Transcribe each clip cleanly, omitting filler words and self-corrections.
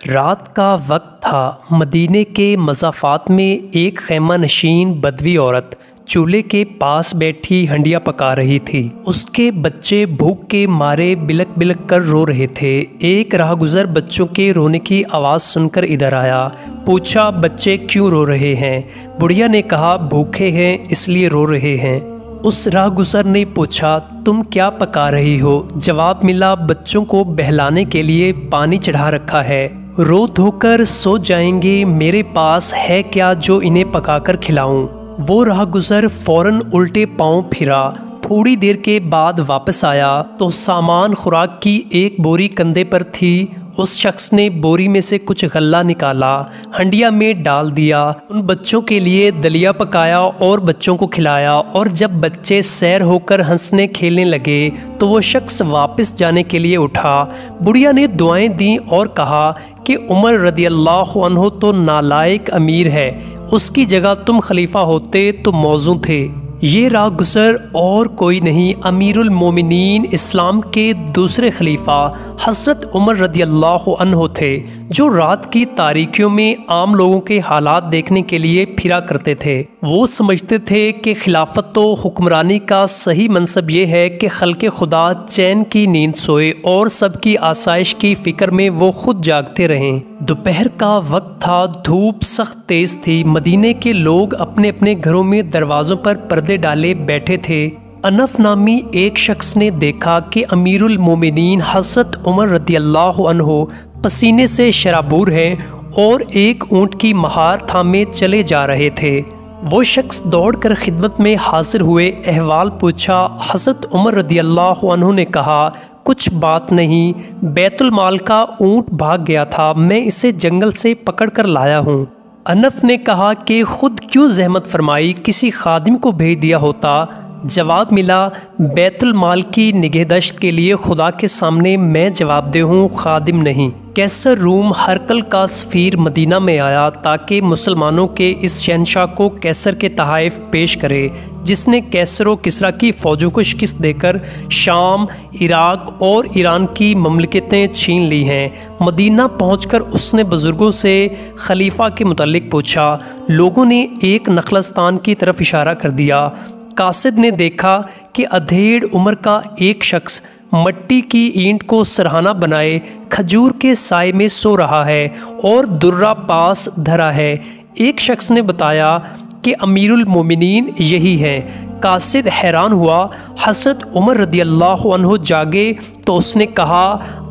रात का वक्त था। मदीने के मज़ाफ़ात में एक खैमा नशीन बदवी औरत चूल्हे के पास बैठी हंडिया पका रही थी। उसके बच्चे भूख के मारे बिलक बिलक कर रो रहे थे। एक राहगुज़र बच्चों के रोने की आवाज़ सुनकर इधर आया। पूछा, बच्चे क्यों रो रहे हैं? बुढ़िया ने कहा, भूखे हैं इसलिए रो रहे हैं। उस राहगुज़र ने पूछा, तुम क्या पका रही हो? जवाब मिला, बच्चों को बहलाने के लिए पानी चढ़ा रखा है, रो धोकर सो जाएंगे, मेरे पास है क्या जो इन्हें पकाकर खिलाऊं? वो राहगुज़र फौरन उल्टे पांव फिरा। थोड़ी देर के बाद वापस आया तो सामान खुराक की एक बोरी कंधे पर थी। उस शख्स ने बोरी में से कुछ गल्ला निकाला, हंडिया में डाल दिया, उन बच्चों के लिए दलिया पकाया और बच्चों को खिलाया। और जब बच्चे सैर होकर हंसने खेलने लगे तो वो शख्स वापस जाने के लिए उठा। बुढ़िया ने दुआएं दी और कहा कि उमर रदियल्लाहु अन्हु तो नालायक अमीर है, उसकी जगह तुम खलीफा होते तो मौजू थे। ये राहगुज़र और कोई नहीं, अमीरुल मोमिनीन इस्लाम के दूसरे खलीफा हज़रत उमर रदियल्लाहु अन्हु थे, जो रात की तारीकियों में आम लोगों के हालात देखने के लिए फिरा करते थे। वो समझते थे कि खिलाफत तो हुक्मरानी का सही मनसब ये है कि खल्के खुदा चैन की नींद सोए और सबकी आसाइश की फ़िक्र में वो खुद जागते रहें। दोपहर का वक्त था, धूप सख्त तेज़ थी। मदीने के लोग अपने अपने घरों में दरवाज़ों पर पर्दे डाले बैठे थे। अनफ नामी एक शख्स ने देखा कि अमीरुल मोमिनीन हज़रत उमर रदियल्लाहु अन्हु पसीने से शराबूर हैं और एक ऊँट की महार थामे चले जा रहे थे। वो शख्स दौड़कर खिदमत में हाजिर हुए, अहवाल पूछा। हज़रत उमर रदियल्लाहु अन्हु ने कहा, कुछ बात नहीं, बैतुल माल का ऊँट भाग गया था, मैं इसे जंगल से पकड़ कर लाया हूँ। अनफ ने कहा कि खुद क्यों जहमत फरमाई, किसी खादिम को भेज दिया होता। जवाब मिला, बैतुल माल की निगहदश्त के लिए खुदा के सामने मैं जवाबदेह हूँ, खादिम नहीं। कैसर रूम हरकल का सफ़ीर मदीना में आया ताकि मुसलमानों के इस शहनशाह को कैसर के तहाइफ पेश करे, जिसने कैसर व किसरा की फ़ौजों को शिकस्त देकर शाम, इराक और ईरान की ममलिकतें छीन ली हैं। मदीना पहुंचकर उसने बुज़ुर्गों से खलीफा के मुतालिक पूछा। लोगों ने एक नखलस्तान की तरफ इशारा कर दिया। कासिद ने देखा कि अधेड़ उम्र का एक शख्स मट्टी की ईंट को सरहाना बनाए खजूर के साए में सो रहा है और दुर्रा पास धरा है। एक शख्स ने बताया कि अमीरुल मोमिनीन यही हैं। कासिद हैरान हुआ। हज़रत उमर रदियल्लाहु अन्हु जागे तो उसने कहा,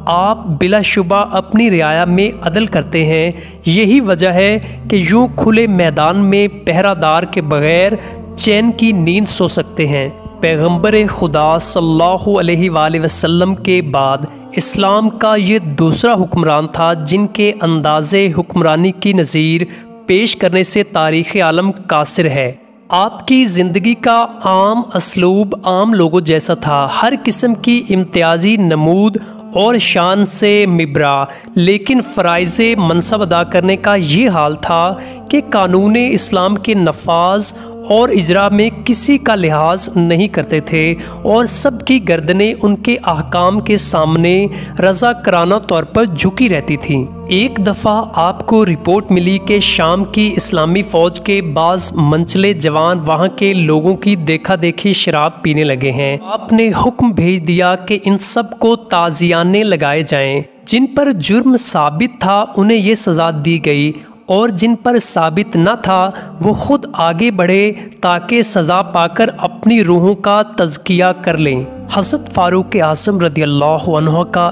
आप बिलाशुबा अपनी रियाया में अदल करते हैं, यही वजह है कि यूँ खुले मैदान में पहरादार के बगैर चैन की नींद सो सकते हैं। पैगंबर खुदा सल्लल्लाहु अलैहि वसल्लम के बाद इस्लाम का ये दूसरा हुक्मरान था जिनके अंदाज़े हुक्मरानी की नज़ीर पेश करने से तारीख़ आलम कासिर है। आपकी ज़िंदगी का आम असलूब आम लोगों जैसा था, हर किस्म की इम्तियाजी नमूद और शान से मिबरा, लेकिन फ़राइज़े मनसब अदा करने का ये हाल था कि कानून इस्लाम के नफाज और इजरा में किसी का लिहाज नहीं करते थे और सबकी गर्दनें उनके अहकाम के सामने रज़ा कराना तौर पर झुकी रहती थीं। एक दफ़ा आपको रिपोर्ट मिली कि शाम की इस्लामी फ़ौज के बाज़ मंचले जवान वहाँ के लोगों की देखा देखी शराब पीने लगे हैं। आपने हुक्म भेज दिया कि इन सब को ताज़ियाने लगाए जाएं। जिन पर जुर्म साबित था उन्हें ये सज़ा दी गई और जिन पर साबित न था वो खुद आगे बढ़े ताकि सज़ा पाकर अपनी रूहों का तज़किया कर लें। हज़रत फ़ारूक आज़म रदियल्लाहु अन्हु का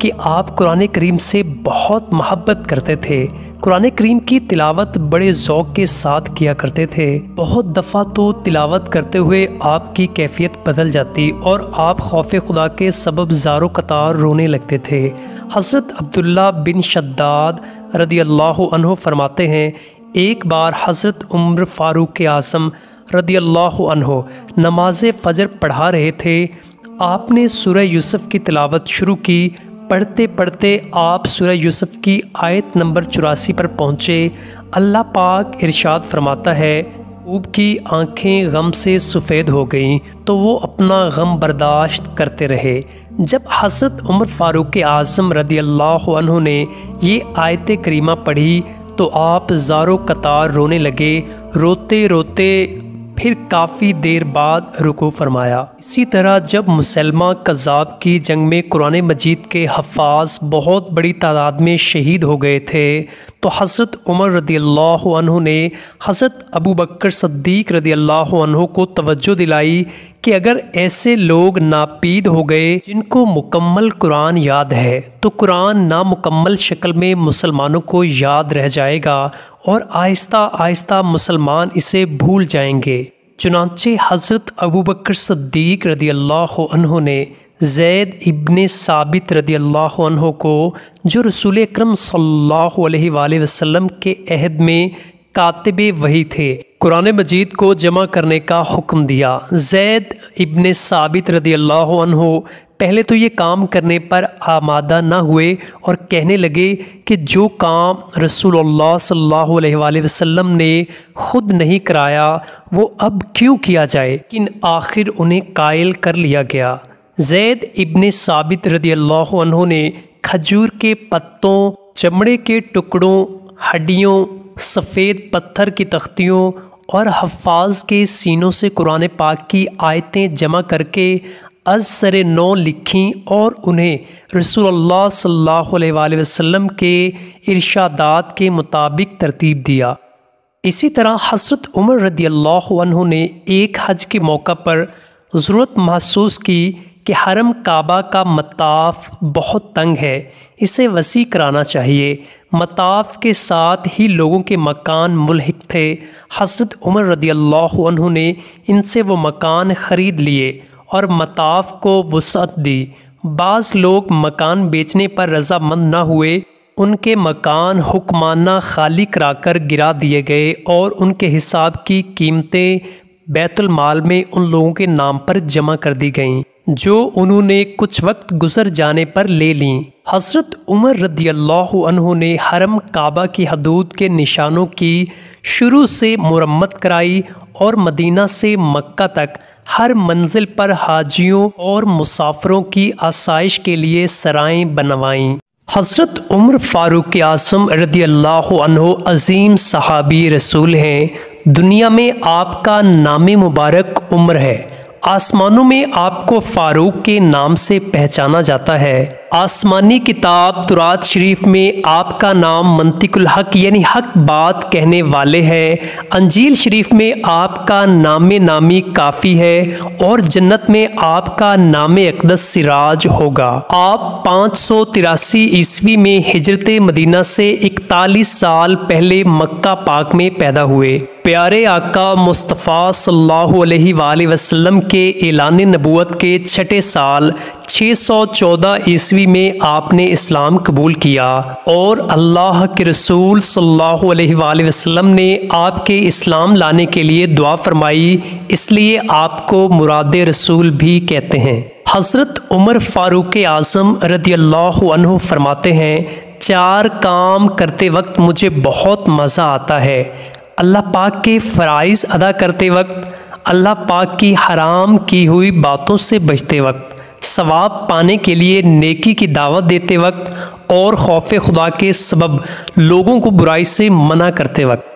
कि आप कुरान करीम से बहुत मोहब्बत करते थे। कुरान करीम की तिलावत बड़े ज़ौक़ के साथ किया करते थे। बहुत दफ़ा तो तिलावत करते हुए आपकी कैफियत बदल जाती और आप खौफ खुदा के सबब ज़ारो कतार रोने लगते थे। हज़रत अब्दुल्ला बिन शद्दाद रदियल्लाहु अन्हु फरमाते हैं, एक बार हज़रत उमर फ़ारूक आज़म रदियल्लाहु अन्हु नमाज फ़जर पढ़ा रहे थे। आपने सूरह यूसुफ़ की तिलावत शुरू की। पढ़ते पढ़ते आप सूरह यूसुफ़ की आयत नंबर 84 पर पहुँचे। अल्लाह पाक इरशाद फरमाता है, ऊब की आँखें गम से सफ़ेद हो गईं तो वो अपना गम बर्दाश्त करते रहे। जब हज़रत उमर फ़ारूक आज़म रदियल्लाहु अन्हु ने ये आयत करीमा पढ़ी तो आप ज़ारो कतार रोने लगे। रोते रोते फिर काफ़ी देर बाद रुकू फरमाया। इसी तरह जब मुसलमा कज़्ज़ाब की जंग में कुरान मजीद के हफ़ाज़ बहुत बड़ी तादाद में शहीद हो गए थे तो हज़रत उमर रदियल्लाहु अन्हु ने हज़रत अबू बकर सिद्दीक़ रदियल्लाहु अन्हु को तवज्जो दिलाई कि अगर ऐसे लोग नापीद हो गए जिनको मुकम्मल कुरान याद है तो कुरान नामुकम्मल शक्ल में मुसलमानों को याद रह जाएगा और आहिस्ता आहिस्ता मुसलमान इसे भूल जाएंगे। चुनांचे हज़रत अबू बकर सिद्दीक़ रदियल्लाहु अन्हु ने ज़ैद इब्ने साबित रदियल्लाहु अन्हु को, जो रसूल अकरम सल्लल्लाहु अलैहि वसल्लम के अहद में कातिबे वही थे, कुरान मजीद को जमा करने का हुक्म दिया। ज़ैद इब्ने साबित रदियल्लाहु अन्हु पहले तो ये काम करने पर आमादा न हुए और कहने लगे कि जो काम रसूलुल्लाह सल्लल्लाहु अलैहि वसल्लम ने खुद नहीं कराया वो अब क्यों किया जाए, लेकिन आखिर उन्हें कायल कर लिया गया। ज़ैद इब्ने साबित रदियल्लाहु अन्हु ने खजूर के पत्तों, चमड़े के टुकड़ों, हड्डियों, सफ़ेद पत्थर की तख्तियों और हफ़ाज़ के सीनों से कुरान पाक की आयतें जमा करके अज़-सरे नौ लिखीं और उन्हें रसूलुल्लाह सल्लल्लाहु अलैहि वसल्लम के इरशादात के मुताबिक तरतीब दिया। इसी तरह हज़रत उमर रदियल्लाहु अन्हु ने एक हज के मौका पर ज़रूरत महसूस की कि हरम काबा का मताफ़ बहुत तंग है, इसे वसी कराना चाहिए। मताफ़ के साथ ही लोगों के मकान मुल्हिक थे। हज़रत उमर रदियल्लाहु अन्हु ने इनसे वो मकान ख़रीद लिए और मताफ़ को वुसअत दी। बाज़ लोग मकान बेचने पर रज़ामंद न हुए, उनके मकान हुक्माना खाली कराकर गिरा दिए गए और उनके हिसाब की कीमतें बैतुल माल में उन लोगों के नाम पर जमा कर दी गईं जो उन्होंने कुछ वक्त गुजर जाने पर ले लीं। हज़रत उमर रदियल्लाहु अन्हु ने हरम काबा की हदूद के निशानों की शुरू से मुरम्मत कराई और मदीना से मक्का तक हर मंजिल पर हाजियों और मुसाफिरों की आसाइश के लिए सराएं बनवाईं। हज़रत उमर फ़ारूक आज़म रदियल्लाहु अन्हु अज़ीम सहाबी रसूल हैं। दुनिया में आपका नाम मुबारक उमर है। आसमानों में आपको फ़ारूक के नाम से पहचाना जाता है। आसमानी किताब तुरात शरीफ में आपका नाम मंतिकुल हक यानी हक बात कहने वाले है। अंजील शरीफ में आपका नाम नामी काफ़ी है और जन्नत में आपका नाम अक़दस सिराज होगा। आप 583 ईस्वी में हिजरत मदीना से 41 साल पहले मक्का पाक में पैदा हुए। प्यारे आका मुस्तफ़ा सल्लल्लाहु अलैहि वसल्लम के ऐलान नबूवत के छठे साल 614 ईस्वी में आपने इस्लाम कबूल किया और अल्लाह के रसूल सल्लल्लाहु अलैहि वसल्लम ने आपके इस्लाम लाने के लिए दुआ फरमाई, इसलिए आपको मुराद रसूल भी कहते हैं। हज़रत उमर फ़ारूक आज़म रदियल्लाहु अन्हु फरमाते हैं, 4 काम करते वक्त मुझे बहुत मज़ा आता है। अल्लाह पाक के फ़राइज़ अदा करते वक्त, अल्लाह पाक की हराम की हुई बातों से बचते वक्त, सवाब पाने के लिए नेकी की दावत देते वक्त और खौफ खुदा के सबब लोगों को बुराई से मना करते वक्त।